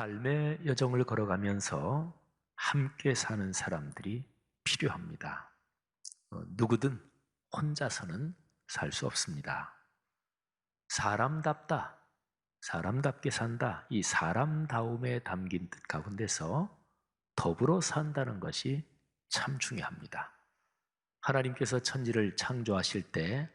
삶의 여정을 걸어가면서 함께 사는 사람들이 필요합니다. 누구든 혼자서는 살 수 없습니다. 사람답다, 사람답게 산다, 이 사람다움에 담긴 뜻 가운데서 더불어 산다는 것이 참 중요합니다. 하나님께서 천지를 창조하실 때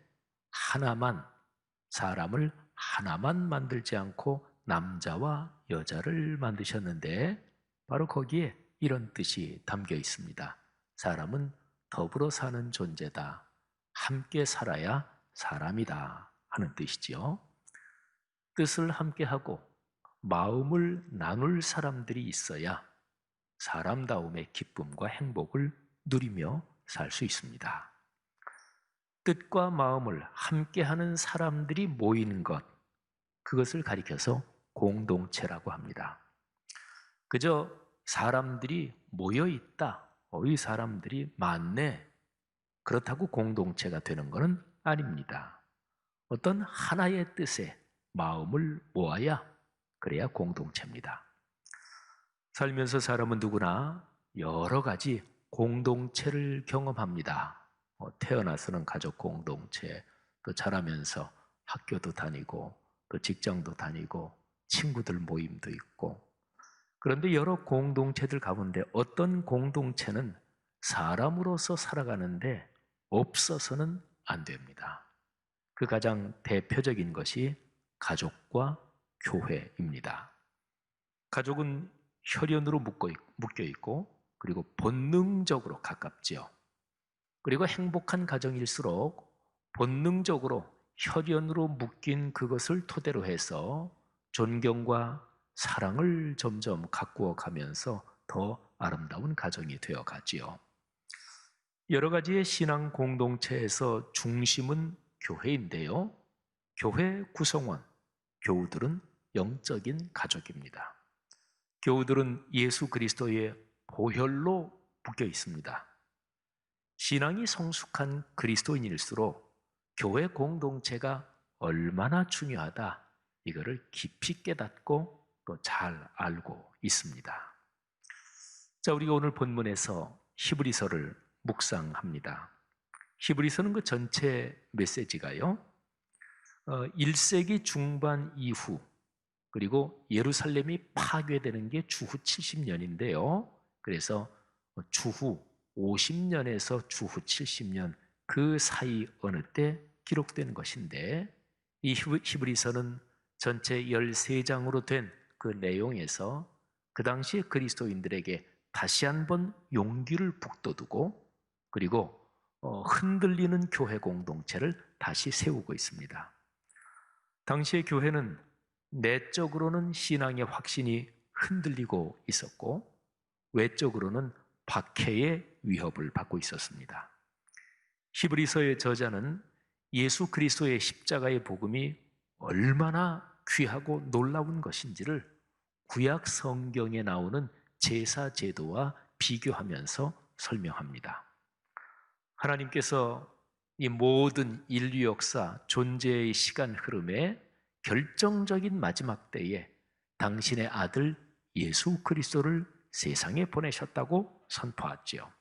사람을 하나만 만들지 않고 남자와 여자를 만드셨는데 바로 거기에 이런 뜻이 담겨 있습니다. 사람은 더불어 사는 존재다. 함께 살아야 사람이다 하는 뜻이지요. 뜻을 함께하고 마음을 나눌 사람들이 있어야 사람다움의 기쁨과 행복을 누리며 살 수 있습니다. 뜻과 마음을 함께하는 사람들이 모이는 것, 그것을 가리켜서 공동체라고 합니다. 그저 사람들이 모여 있다, 이 사람들이 많네, 그렇다고 공동체가 되는 것은 아닙니다. 어떤 하나의 뜻에 마음을 모아야 그래야 공동체입니다. 살면서 사람은 누구나 여러 가지 공동체를 경험합니다. 태어나서는 가족 공동체, 또 자라면서 학교도 다니고, 또 직장도 다니고, 친구들 모임도 있고. 그런데 여러 공동체들 가운데 어떤 공동체는 사람으로서 살아가는데 없어서는 안 됩니다. 그 가장 대표적인 것이 가족과 교회입니다. 가족은 혈연으로 묶여 있고, 그리고 본능적으로 가깝지요. 그리고 행복한 가정일수록 본능적으로 혈연으로 묶인 그것을 토대로 해서 존경과 사랑을 점점 가꾸어 가면서 더 아름다운 가정이 되어 가지요. 여러 가지의 신앙 공동체에서 중심은 교회인데요. 교회 구성원, 교우들은 영적인 가족입니다. 교우들은 예수 그리스도의 보혈로 묶여 있습니다. 신앙이 성숙한 그리스도인일수록 교회 공동체가 얼마나 중요하다, 이거를 깊이 깨닫고 또 잘 알고 있습니다. 자, 우리가 오늘 본문에서 히브리서를 묵상합니다. 히브리서는 그 전체 메시지가요, 1세기 중반 이후, 그리고 예루살렘이 파괴되는 게 주후 70년인데요. 그래서 주후 50년에서 주후 70년 그 사이 어느 때 기록된 것인데, 이 히브리서는 전체 13장으로 된 그 내용에서 그 당시에 그리스도인들에게 다시 한번 용기를 북돋우고, 그리고 흔들리는 교회 공동체를 다시 세우고 있습니다. 당시의 교회는 내적으로는 신앙의 확신이 흔들리고 있었고, 외적으로는 박해의 위협을 받고 있었습니다. 히브리서의 저자는 예수 그리스도의 십자가의 복음이 얼마나 귀하고 놀라운 것인지를 구약 성경에 나오는 제사 제도와 비교하면서 설명합니다. 하나님께서 이 모든 인류 역사, 존재의 시간 흐름에 결정적인 마지막 때에 당신의 아들 예수 그리스도를 세상에 보내셨다고 선포하지요.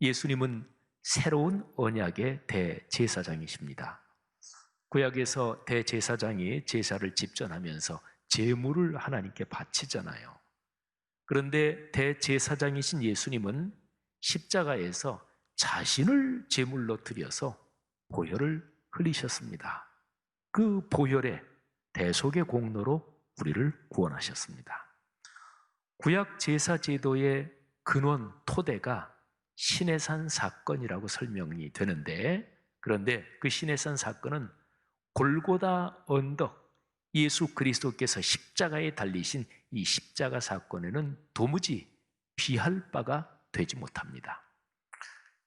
예수님은 새로운 언약의 대제사장이십니다. 구약에서 대제사장이 제사를 집전하면서 제물을 하나님께 바치잖아요. 그런데 대제사장이신 예수님은 십자가에서 자신을 제물로 드려서 보혈을 흘리셨습니다. 그 보혈의 대속의 공로로 우리를 구원하셨습니다. 구약 제사 제도의 근원 토대가 시내산 사건이라고 설명이 되는데, 그런데 그 시내산 사건은 골고다 언덕, 예수 그리스도께서 십자가에 달리신 이 십자가 사건에는 도무지 비할 바가 되지 못합니다.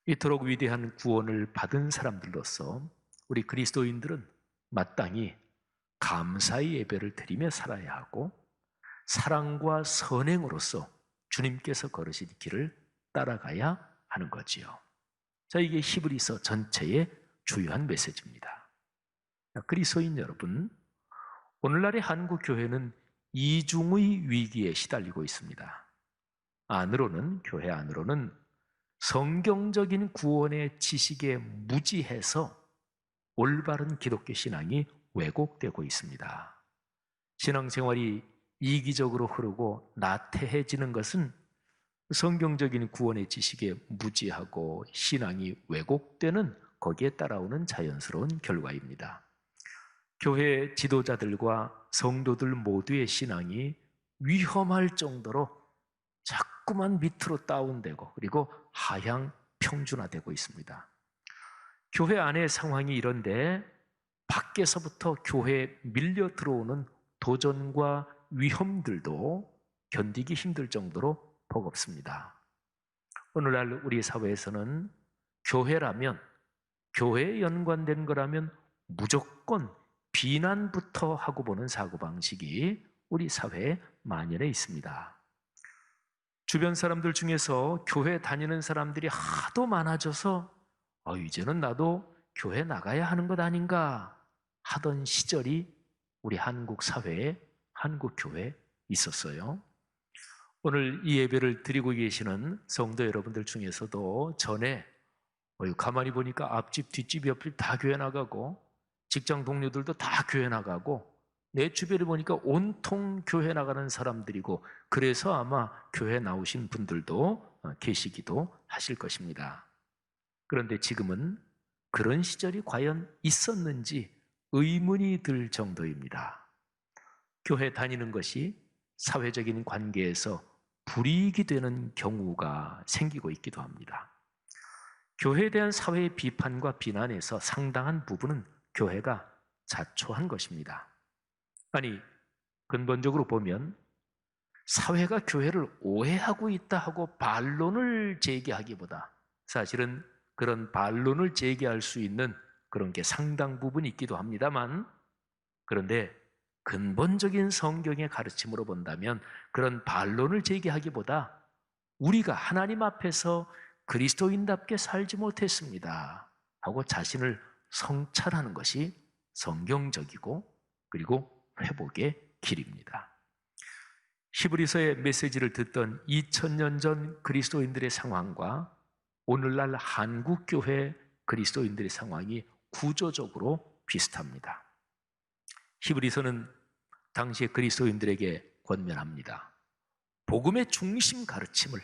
이토록 위대한 구원을 받은 사람들로서 우리 그리스도인들은 마땅히 감사의 예배를 드리며 살아야 하고, 사랑과 선행으로서 주님께서 걸으신 길을 따라가야 하는 거지요. 자, 이게 히브리서 전체의 주요한 메시지입니다. 그리스도인 여러분, 오늘날의 한국 교회는 이중의 위기에 시달리고 있습니다. 교회 안으로는 성경적인 구원의 지식에 무지해서 올바른 기독교 신앙이 왜곡되고 있습니다. 신앙생활이 이기적으로 흐르고 나태해지는 것은 성경적인 구원의 지식에 무지하고 신앙이 왜곡되는 거기에 따라오는 자연스러운 결과입니다. 교회 지도자들과 성도들 모두의 신앙이 위험할 정도로 자꾸만 밑으로 다운되고 그리고 하향 평준화되고 있습니다. 교회 안의 상황이 이런데 밖에서부터 교회에 밀려 들어오는 도전과 위험들도 견디기 힘들 정도로 버겁습니다. 오늘날 우리 사회에서는 교회라면, 교회에 연관된 거라면 무조건 비난부터 하고 보는 사고방식이 우리 사회에 만연해 있습니다. 주변 사람들 중에서 교회 다니는 사람들이 하도 많아져서 이제는 나도 교회 나가야 하는 것 아닌가 하던 시절이 우리 한국 사회에, 한국 교회에 있었어요. 오늘 이 예배를 드리고 계시는 성도 여러분들 중에서도 전에 가만히 보니까 앞집, 뒷집, 옆집 다 교회 나가고 직장 동료들도 다 교회 나가고 내 주변을 보니까 온통 교회 나가는 사람들이고 그래서 아마 교회 나오신 분들도 계시기도 하실 것입니다. 그런데 지금은 그런 시절이 과연 있었는지 의문이 들 정도입니다. 교회 다니는 것이 사회적인 관계에서 불이익이 되는 경우가 생기고 있기도 합니다. 교회에 대한 사회의 비판과 비난에서 상당한 부분은 교회가 자초한 것입니다. 아니, 근본적으로 보면 사회가 교회를 오해하고 있다 하고 반론을 제기하기보다 사실은 그런 반론을 제기할 수 있는 그런 게 상당 부분 있기도 합니다만, 그런데 근본적인 성경의 가르침으로 본다면 그런 반론을 제기하기보다 우리가 하나님 앞에서 그리스도인답게 살지 못했습니다 하고 자신을 성찰하는 것이 성경적이고 그리고 회복의 길입니다. 히브리서의 메시지를 듣던 2000년 전 그리스도인들의 상황과 오늘날 한국교회 그리스도인들의 상황이 구조적으로 비슷합니다. 히브리서는 당시의 그리스도인들에게 권면합니다. 복음의 중심 가르침을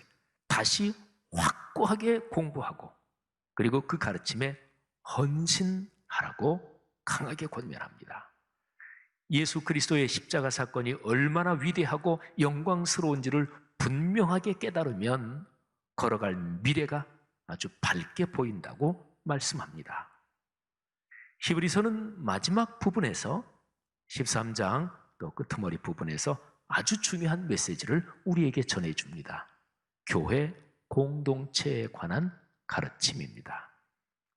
다시 확고하게 공부하고 그리고 그 가르침에 헌신하라고 강하게 권면합니다. 예수 그리스도의 십자가 사건이 얼마나 위대하고 영광스러운지를 분명하게 깨달으면 걸어갈 미래가 아주 밝게 보인다고 말씀합니다. 히브리서는 마지막 부분에서 13장 또 끄트머리 부분에서 아주 중요한 메시지를 우리에게 전해줍니다. 교회 공동체에 관한 가르침입니다.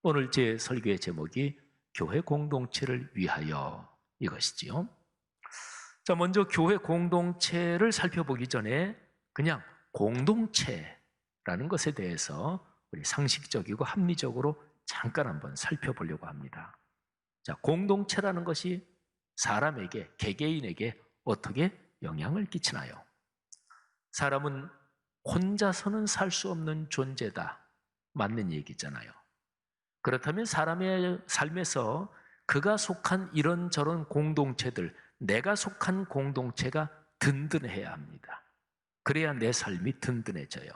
오늘 제 설교의 제목이 교회 공동체를 위하여 이것이지요. 자, 먼저 교회 공동체를 살펴보기 전에 그냥 공동체라는 것에 대해서 우리 상식적이고 합리적으로 잠깐 한번 살펴보려고 합니다. 자, 공동체라는 것이 사람에게, 개개인에게 어떻게 영향을 끼치나요? 사람은 혼자서는 살 수 없는 존재다. 맞는 얘기잖아요. 그렇다면 사람의 삶에서 그가 속한 이런저런 공동체들, 내가 속한 공동체가 든든해야 합니다. 그래야 내 삶이 든든해져요.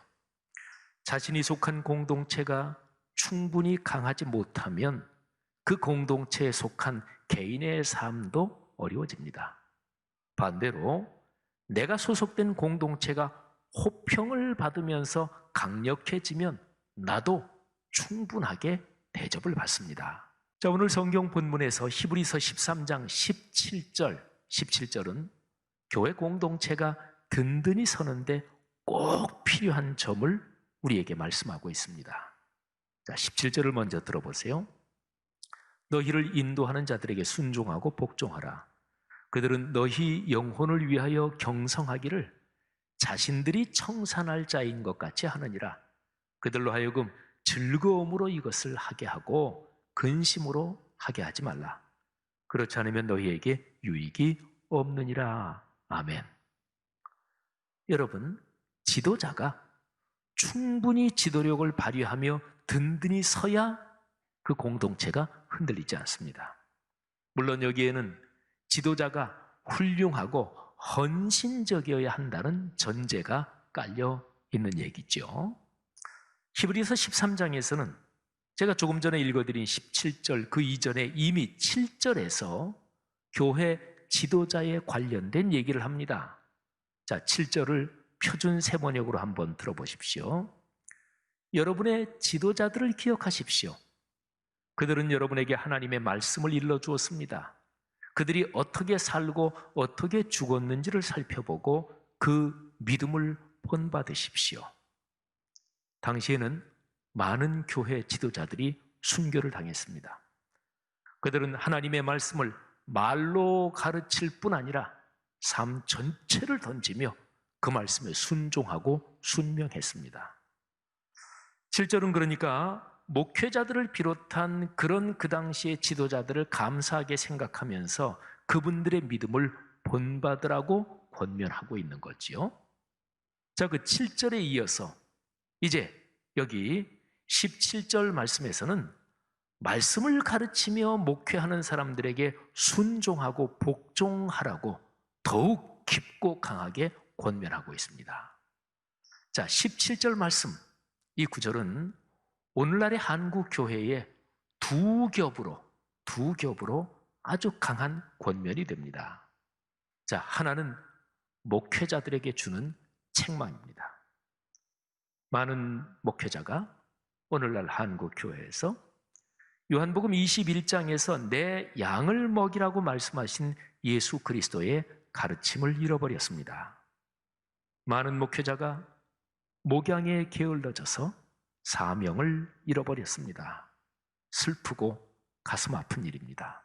자신이 속한 공동체가 충분히 강하지 못하면 그 공동체에 속한 개인의 삶도 어려워집니다. 반대로 내가 소속된 공동체가 호평을 받으면서 강력해지면 나도 충분하게 대접을 받습니다. 자, 오늘 성경 본문에서 히브리서 13장 17절은 교회 공동체가 든든히 서는데 꼭 필요한 점을 우리에게 말씀하고 있습니다. 자, 17절을 먼저 들어보세요. 너희를 인도하는 자들에게 순종하고 복종하라. 그들은 너희 영혼을 위하여 경성하기를 자신들이 청산할 자인 것 같이 하느니라. 그들로 하여금 즐거움으로 이것을 하게 하고 근심으로 하게 하지 말라. 그렇지 않으면 너희에게 유익이 없느니라 아멘. 여러분, 지도자가 충분히 지도력을 발휘하며 든든히 서야 그 공동체가 흔들리지 않습니다. 물론 여기에는 지도자가 훌륭하고 헌신적이어야 한다는 전제가 깔려 있는 얘기죠. 히브리서 13장에서는 제가 조금 전에 읽어드린 17절 그 이전에 이미 7절에서 교회 지도자에 관련된 얘기를 합니다. 자, 7절을 표준 세번역으로 한번 들어보십시오. 여러분의 지도자들을 기억하십시오. 그들은 여러분에게 하나님의 말씀을 일러주었습니다. 그들이 어떻게 살고 어떻게 죽었는지를 살펴보고 그 믿음을 본받으십시오. 당시에는 많은 교회 지도자들이 순교를 당했습니다. 그들은 하나님의 말씀을 말로 가르칠 뿐 아니라 삶 전체를 던지며 그 말씀에 순종하고 순명했습니다. 7절은 그러니까 목회자들을 비롯한 그런 그 당시의 지도자들을 감사하게 생각하면서 그분들의 믿음을 본받으라고 권면하고 있는 거지요. 자, 그 7절에 이어서 이제 여기 17절 말씀에서는 말씀을 가르치며 목회하는 사람들에게 순종하고 복종하라고 더욱 깊고 강하게 권면하고 있습니다. 자, 17절 말씀, 이 구절은 오늘날의 한국 교회의 두 겹으로 아주 강한 권면이 됩니다. 자, 하나는 목회자들에게 주는 책망입니다. 많은 목회자가 오늘날 한국 교회에서 요한복음 21장에서 내 양을 먹이라고 말씀하신 예수 그리스도의 가르침을 잃어버렸습니다. 많은 목회자가 목양에 게을러져서 사명을 잃어버렸습니다. 슬프고 가슴 아픈 일입니다.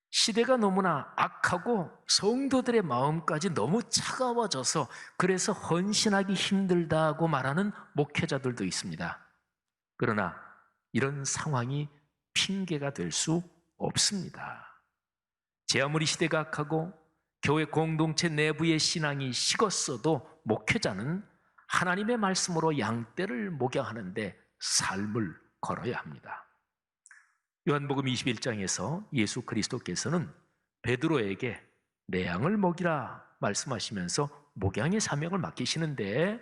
시대가 너무나 악하고 성도들의 마음까지 너무 차가워져서 그래서 헌신하기 힘들다고 말하는 목회자들도 있습니다. 그러나 이런 상황이 핑계가 될 수 없습니다. 제 아무리 시대가 악하고 교회 공동체 내부의 신앙이 식었어도 목회자는 하나님의 말씀으로 양떼를 목양하는데 삶을 걸어야 합니다. 요한복음 21장에서 예수 그리스도께서는 베드로에게 내 양을 먹이라 말씀하시면서 목양의 사명을 맡기시는데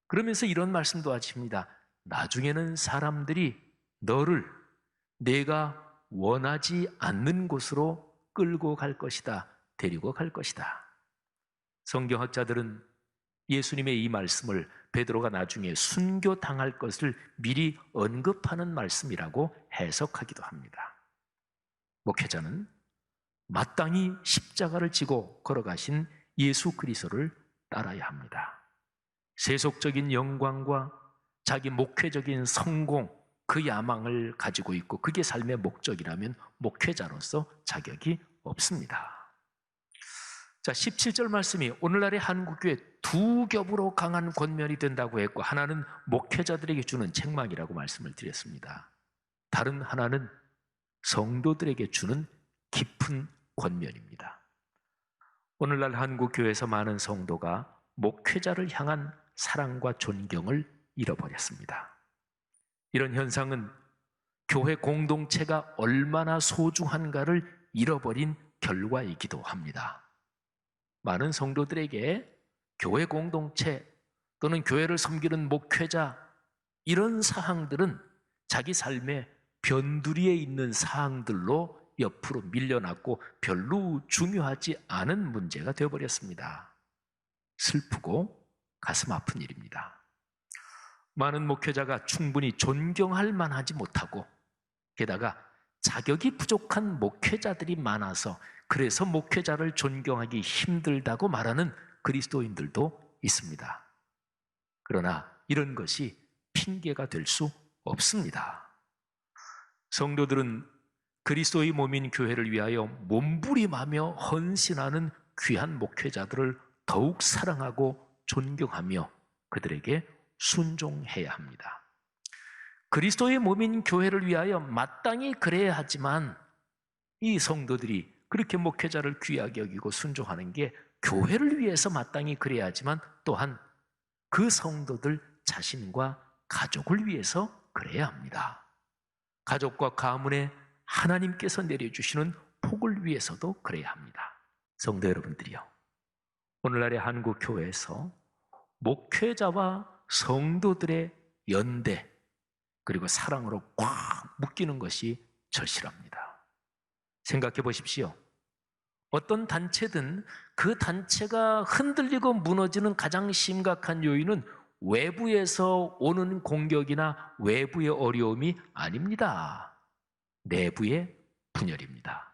그러면서 이런 말씀도 하십니다. 나중에는 사람들이 너를 내가 원하지 않는 곳으로 끌고 갈 것이다. 데리고 갈 것이다. 성경학자들은 예수님의 이 말씀을 베드로가 나중에 순교당할 것을 미리 언급하는 말씀이라고 해석하기도 합니다. 목회자는 마땅히 십자가를 지고 걸어가신 예수 그리스도를 따라야 합니다. 세속적인 영광과 자기 목회적인 성공, 그 야망을 가지고 있고 그게 삶의 목적이라면 목회자로서 자격이 없습니다. 자, 17절 말씀이 오늘날의 한국교회 두 겹으로 강한 권면이 된다고 했고 하나는 목회자들에게 주는 책망이라고 말씀을 드렸습니다. 다른 하나는 성도들에게 주는 깊은 권면입니다. 오늘날 한국교회에서 많은 성도가 목회자를 향한 사랑과 존경을 잃어버렸습니다. 이런 현상은 교회 공동체가 얼마나 소중한가를 잃어버린 결과이기도 합니다. 많은 성도들에게 교회 공동체 또는 교회를 섬기는 목회자 이런 사항들은 자기 삶의 변두리에 있는 사항들로 옆으로 밀려났고 별로 중요하지 않은 문제가 되어버렸습니다. 슬프고 가슴 아픈 일입니다. 많은 목회자가 충분히 존경할 만하지 못하고 게다가 자격이 부족한 목회자들이 많아서 그래서 목회자를 존경하기 힘들다고 말하는 그리스도인들도 있습니다. 그러나 이런 것이 핑계가 될 수 없습니다. 성도들은 그리스도의 몸인 교회를 위하여 몸부림하며 헌신하는 귀한 목회자들을 더욱 사랑하고 존경하며 그들에게 순종해야 합니다. 그리스도의 몸인 교회를 위하여 마땅히 그래야 하지만 이 성도들이 그렇게 목회자를 귀하게 여기고 순종하는 게 교회를 위해서 마땅히 그래야지만 또한 그 성도들 자신과 가족을 위해서 그래야 합니다. 가족과 가문에 하나님께서 내려주시는 복을 위해서도 그래야 합니다. 성도 여러분들이요, 오늘날의 한국 교회에서 목회자와 성도들의 연대 그리고 사랑으로 꽉 묶이는 것이 절실합니다. 생각해 보십시오. 어떤 단체든 그 단체가 흔들리고 무너지는 가장 심각한 요인은 외부에서 오는 공격이나 외부의 어려움이 아닙니다. 내부의 분열입니다.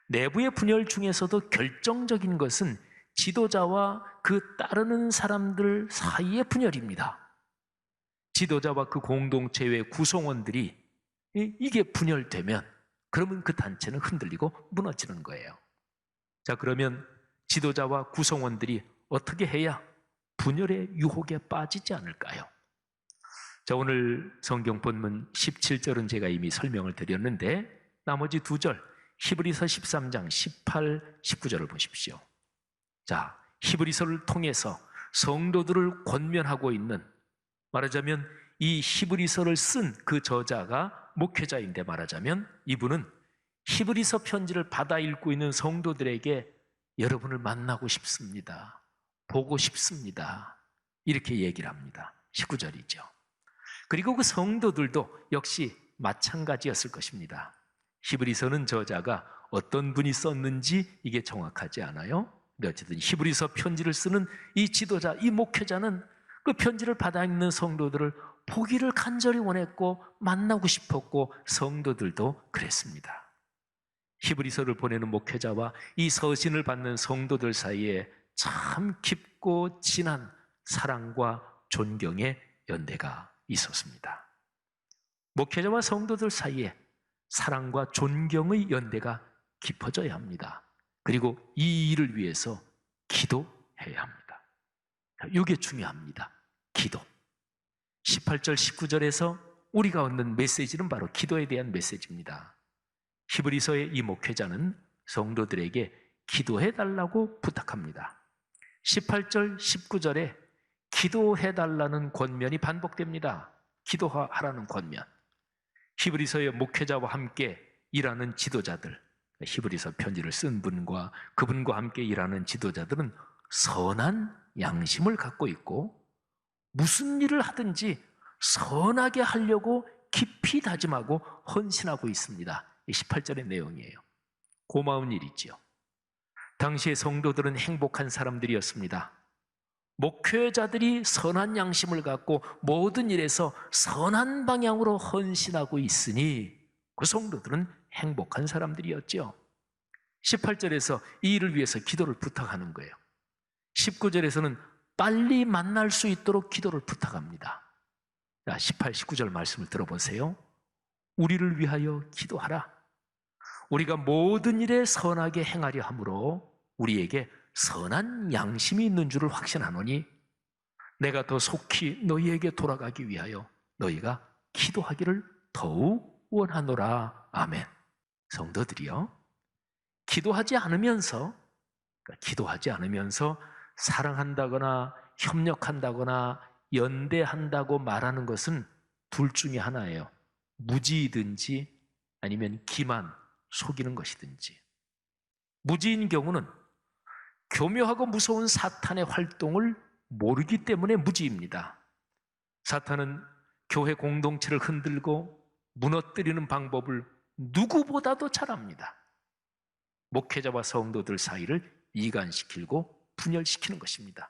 내부의 분열 중에서도 결정적인 것은 지도자와 그 따르는 사람들 사이의 분열입니다. 지도자와 그 공동체의 구성원들이 이게 분열되면 그러면 그 단체는 흔들리고 무너지는 거예요. 자, 그러면 지도자와 구성원들이 어떻게 해야 분열의 유혹에 빠지지 않을까요? 자, 오늘 성경 본문 17절은 제가 이미 설명을 드렸는데 나머지 두 절 히브리서 13장 18, 19절을 보십시오. 자, 히브리서를 통해서 성도들을 권면하고 있는, 말하자면 이 히브리서를 쓴 그 저자가 목회자인데 말하자면 이분은 히브리서 편지를 받아 읽고 있는 성도들에게 여러분을 만나고 싶습니다. 보고 싶습니다. 이렇게 얘기를 합니다. 19절이죠. 그리고 그 성도들도 역시 마찬가지였을 것입니다. 히브리서는 저자가 어떤 분이 썼는지 이게 정확하지 않아요. 근데 어쨌든 히브리서 편지를 쓰는 이 지도자, 이 목회자는 그 편지를 받아 읽는 성도들을 보기를 간절히 원했고 만나고 싶었고 성도들도 그랬습니다. 히브리서를 보내는 목회자와 이 서신을 받는 성도들 사이에 참 깊고 진한 사랑과 존경의 연대가 있었습니다. 목회자와 성도들 사이에 사랑과 존경의 연대가 깊어져야 합니다. 그리고 이 일을 위해서 기도해야 합니다. 이게 중요합니다. 기도. 18절, 19절에서 우리가 얻는 메시지는 바로 기도에 대한 메시지입니다. 히브리서의 이 목회자는 성도들에게 기도해달라고 부탁합니다. 18절, 19절에 기도해달라는 권면이 반복됩니다. 기도하라는 권면. 히브리서의 목회자와 함께 일하는 지도자들, 히브리서 편지를 쓴 분과 그분과 함께 일하는 지도자들은 선한 양심을 갖고 있고 무슨 일을 하든지 선하게 하려고 깊이 다짐하고 헌신하고 있습니다. 18절의 내용이에요. 고마운 일이지요. 당시의 성도들은 행복한 사람들이었습니다. 목회자들이 선한 양심을 갖고 모든 일에서 선한 방향으로 헌신하고 있으니 그 성도들은 행복한 사람들이었죠. 18절에서 이 일을 위해서 기도를 부탁하는 거예요. 19절에서는 빨리 만날 수 있도록 기도를 부탁합니다. 18, 19절 말씀을 들어보세요. 우리를 위하여 기도하라. 우리가 모든 일에 선하게 행하려 함으로 우리에게 선한 양심이 있는 줄을 확신하노니 내가 더 속히 너희에게 돌아가기 위하여 너희가 기도하기를 더욱 원하노라. 아멘. 성도들이요, 기도하지 않으면서 사랑한다거나 협력한다거나 연대한다고 말하는 것은 둘 중에 하나예요. 무지이든지 아니면 기만, 속이는 것이든지. 무지인 경우는 교묘하고 무서운 사탄의 활동을 모르기 때문에 무지입니다. 사탄은 교회 공동체를 흔들고 무너뜨리는 방법을 누구보다도 잘 압니다. 목회자와 성도들 사이를 이간시키고 분열시키는 것입니다.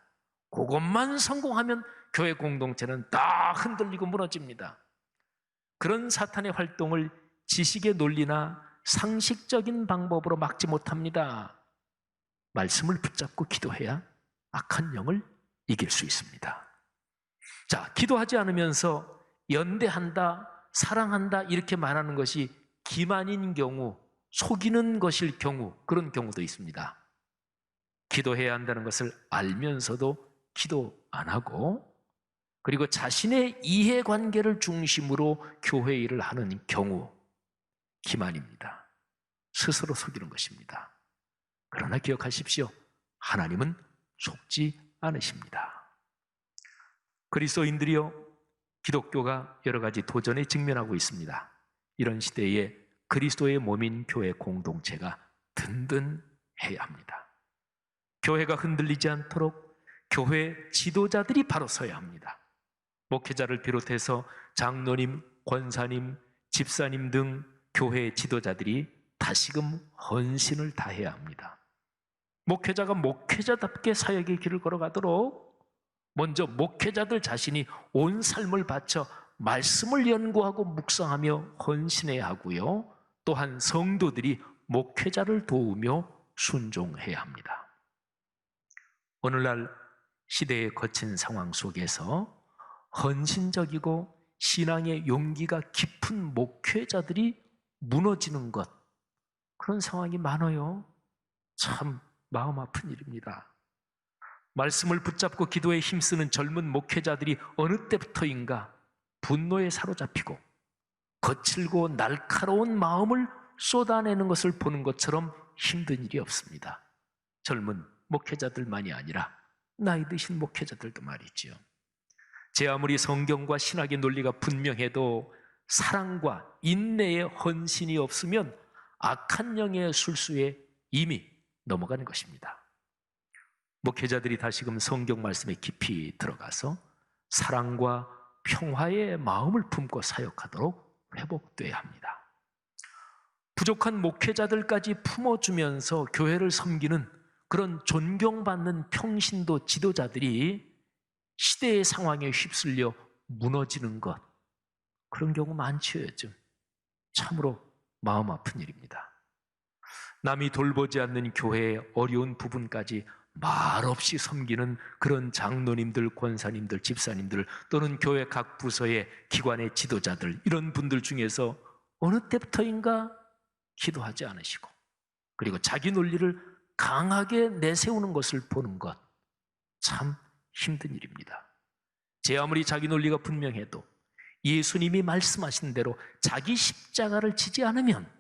그것만 성공하면 교회 공동체는 다 흔들리고 무너집니다. 그런 사탄의 활동을 지식의 논리나 상식적인 방법으로 막지 못합니다. 말씀을 붙잡고 기도해야 악한 영을 이길 수 있습니다. 자, 기도하지 않으면서 연대한다, 사랑한다 이렇게 말하는 것이 기만인 경우, 속이는 것일 경우, 그런 경우도 있습니다. 기도해야 한다는 것을 알면서도 기도 안 하고, 그리고 자신의 이해관계를 중심으로 교회 일을 하는 경우, 기만입니다. 스스로 속이는 것입니다. 그러나 기억하십시오. 하나님은 속지 않으십니다. 그리스도인들이요, 기독교가 여러 가지 도전에 직면하고 있습니다. 이런 시대에 그리스도의 몸인 교회 공동체가 든든해야 합니다. 교회가 흔들리지 않도록 교회 지도자들이 바로 서야 합니다. 목회자를 비롯해서 장로님, 권사님, 집사님 등 교회 지도자들이 다시금 헌신을 다해야 합니다. 목회자가 목회자답게 사역의 길을 걸어가도록 먼저 목회자들 자신이 온 삶을 바쳐 말씀을 연구하고 묵상하며 헌신해야 하고요. 또한 성도들이 목회자를 도우며 순종해야 합니다. 오늘날 시대의 거친 상황 속에서 헌신적이고 신앙의 용기가 깊은 목회자들이 무너지는 것, 그런 상황이 많아요. 참 마음 아픈 일입니다. 말씀을 붙잡고 기도에 힘쓰는 젊은 목회자들이 어느 때부터인가 분노에 사로잡히고 거칠고 날카로운 마음을 쏟아내는 것을 보는 것처럼 힘든 일이 없습니다. 젊은 목회자들만이 아니라 나이 드신 목회자들도 말이지요. 제 아무리 성경과 신학의 논리가 분명해도 사랑과 인내의 헌신이 없으면 악한 영의 술수에 이미 넘어가는 것입니다. 목회자들이 다시금 성경 말씀에 깊이 들어가서 사랑과 평화의 마음을 품고 사역하도록 회복돼야 합니다. 부족한 목회자들까지 품어주면서 교회를 섬기는 그런 존경받는 평신도 지도자들이 시대의 상황에 휩쓸려 무너지는 것, 그런 경우 많지요. 요즘 참으로 마음 아픈 일입니다. 남이 돌보지 않는 교회의 어려운 부분까지 말없이 섬기는 그런 장로님들, 권사님들, 집사님들 또는 교회 각 부서의 기관의 지도자들, 이런 분들 중에서 어느 때부터인가 기도하지 않으시고 그리고 자기 논리를 강하게 내세우는 것을 보는 것, 참 힘든 일입니다. 제 아무리 자기 논리가 분명해도 예수님이 말씀하신 대로 자기 십자가를 지지 않으면,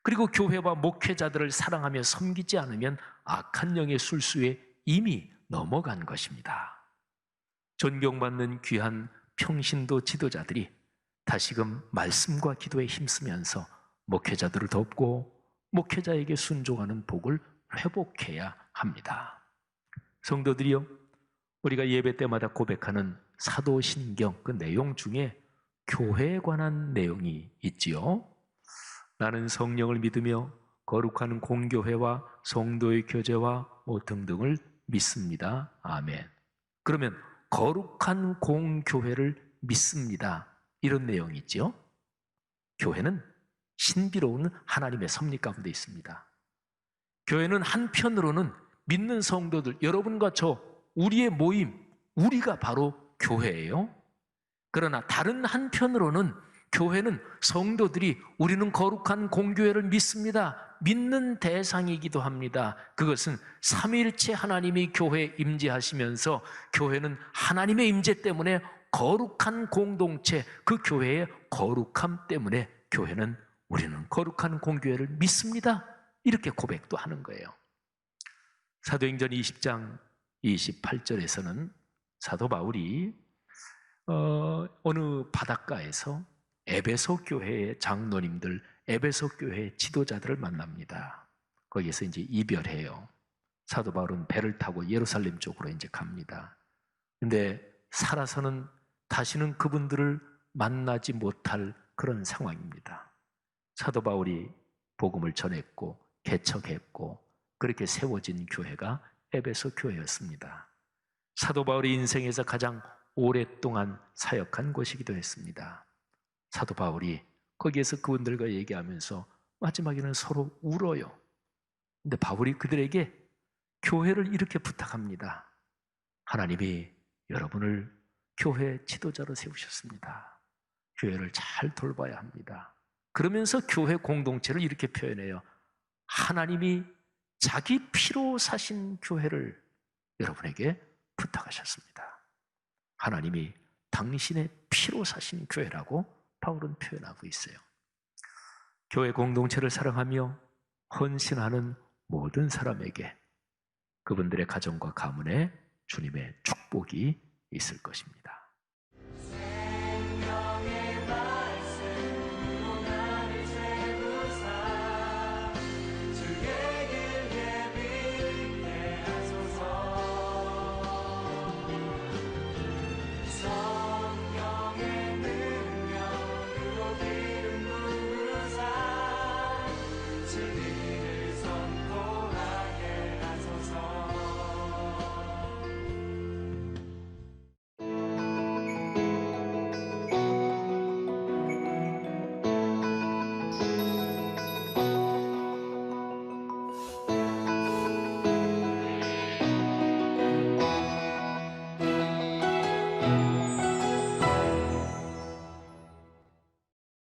그리고 교회와 목회자들을 사랑하며 섬기지 않으면 악한 영의 술수에 이미 넘어간 것입니다. 존경받는 귀한 평신도 지도자들이 다시금 말씀과 기도에 힘쓰면서 목회자들을 돕고 목회자에게 순종하는 복을 회복해야 합니다. 성도들이요, 우리가 예배 때마다 고백하는 사도신경 그 내용 중에 교회에 관한 내용이 있지요. 나는 성령을 믿으며 거룩한 공교회와 성도의 교제와 등등을 믿습니다. 아멘. 그러면 거룩한 공교회를 믿습니다, 이런 내용이 있죠. 교회는 신비로운 하나님의 섭리 가운데 있습니다. 교회는 한편으로는 믿는 성도들, 여러분과 저, 우리의 모임, 우리가 바로 교회예요. 그러나 다른 한편으로는 교회는 성도들이 우리는 거룩한 공교회를 믿습니다, 믿는 대상이기도 합니다. 그것은 삼위일체 하나님이 교회에 임재하시면서 교회는 하나님의 임재 때문에 거룩한 공동체, 그 교회의 거룩함 때문에 교회는 우리는 거룩한 공교회를 믿습니다, 이렇게 고백도 하는 거예요. 사도행전 20장 28절에서는 사도 바울이 어느 바닷가에서 에베소 교회의 장로님들, 에베소 교회의 지도자들을 만납니다. 거기에서 이제 이별해요. 사도 바울은 배를 타고 예루살렘 쪽으로 이제 갑니다. 근데 살아서는 다시는 그분들을 만나지 못할 그런 상황입니다. 사도 바울이 복음을 전했고 개척했고 그렇게 세워진 교회가 에베소 교회였습니다. 사도 바울의 인생에서 가장 오랫동안 사역한 곳이기도 했습니다. 사도 바울이 거기에서 그분들과 얘기하면서 마지막에는 서로 울어요. 근데 바울이 그들에게 교회를 이렇게 부탁합니다. 하나님이 여러분을 교회 지도자로 세우셨습니다. 교회를 잘 돌봐야 합니다. 그러면서 교회 공동체를 이렇게 표현해요. 하나님이 자기 피로 사신 교회를 여러분에게 부탁하셨습니다. 하나님이 당신의 피로 사신 교회라고 바울은 표현하고 있어요. 교회 공동체를 사랑하며 헌신하는 모든 사람에게 그분들의 가정과 가문에 주님의 축복이 있을 것입니다.